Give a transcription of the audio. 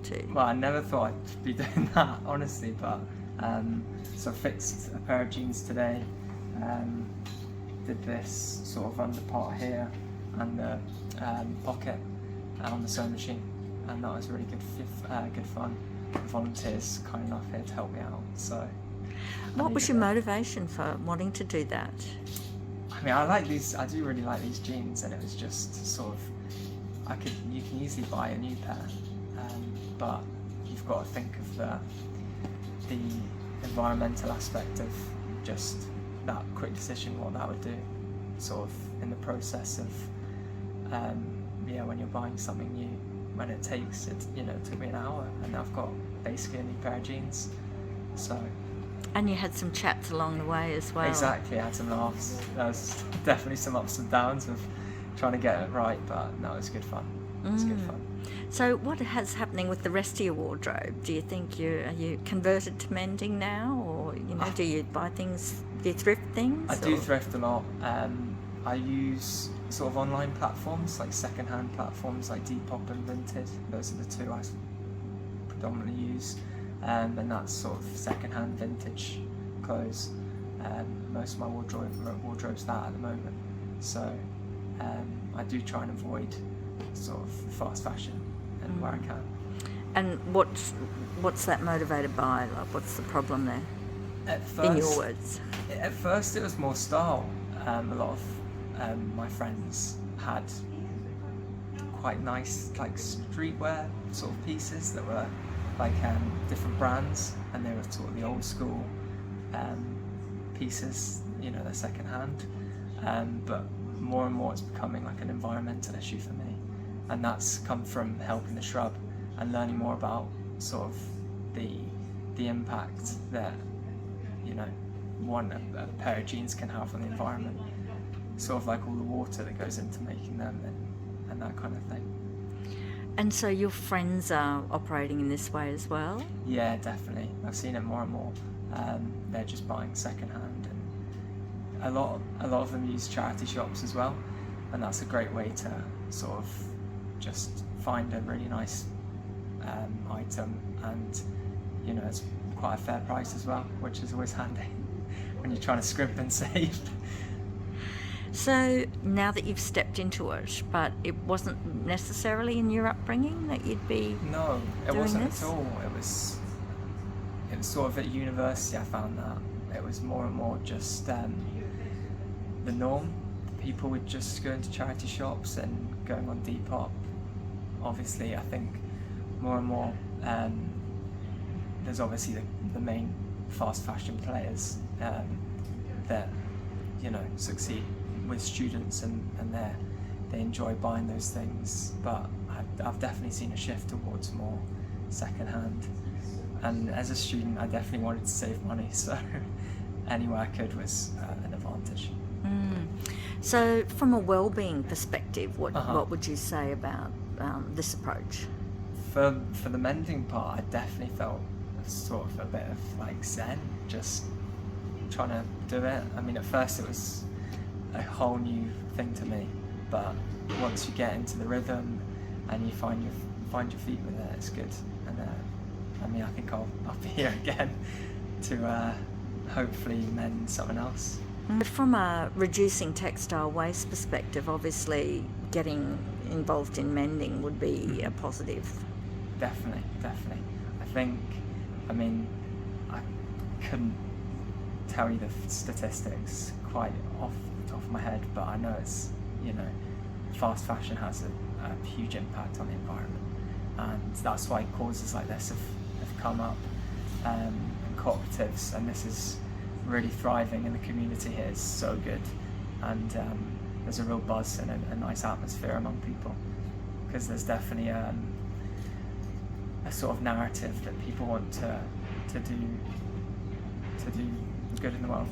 to? Well, I never thought I'd be doing that, honestly, but so I fixed a pair of jeans today, did this sort of under part here and the pocket on the sewing machine, and that was really good fun. Volunteers kind enough here to help me out, so. What was your motivation for wanting to do that? I mean, I do really like these jeans, and it was just sort of, you can easily buy a new pair, but you've got to think of the environmental aspect of just that quick decision, what that would do, sort of in the process of, when you're buying something new, when it took me an hour, and I've got basically a new pair of jeans, so. And you had some chats along the way as well. Exactly, I had some laughs. There was definitely some ups and downs of trying to get it right, but no, it was good fun. It was good fun. So what is happening with the rest of your wardrobe? Do you think are you converted to mending now, or do you buy things, do you thrift things? I do thrift a lot. I use sort of online platforms, like second-hand platforms like Depop and Vinted. Those are the two I predominantly use. And that's sort of second-hand vintage clothes. Most of my wardrobe's that at the moment. So I do try and avoid sort of fast fashion and where I can. And what's that motivated by? Like, what's the problem there? At first, in your words. At first, it was more style. A lot of my friends had quite nice, like, streetwear sort of pieces that were like different brands, and they were sort of the old school pieces, they're second hand. But more and more it's becoming like an environmental issue for me, and that's come from helping the Shrub and learning more about sort of the impact that a pair of jeans can have on the environment, sort of like all the water that goes into making them and that kind of thing. And so your friends are operating in this way as well? Yeah, definitely. I've seen it more and more. They're just buying second-hand, and a lot of them use charity shops as well, and that's a great way to sort of just find a really nice item, and it's quite a fair price as well, which is always handy when you're trying to scrimp and save. So now that you've stepped into it, but it wasn't necessarily in your upbringing that you'd be No, it doing wasn't this? at all. It was sort of at university I found that. It was more and more just the norm. People would just go into charity shops and going on Depop. Obviously, I think more and more there's obviously the main fast fashion players that succeed with students, and they enjoy buying those things, but I've definitely seen a shift towards more second-hand, and as a student I definitely wanted to save money, so anywhere I could was an advantage. So from a wellbeing perspective, what would you say about this approach? For the mending part, I definitely felt sort of a bit of like zen, just trying to do it. I mean, at first it was a whole new thing to me, but once you get into the rhythm and you find your feet with it, it's good. And I think I'll be here again to hopefully mend something else. From a reducing textile waste perspective, obviously getting involved in mending would be a positive. Definitely. I couldn't tell you the statistics quite off the top of my head, but I know it's, fast fashion has a huge impact on the environment, and that's why causes like this have come up, and cooperatives, and this is really thriving, and the community here is so good, and there's a real buzz and a nice atmosphere among people, because there's definitely a sort of narrative that people want to do good in the world.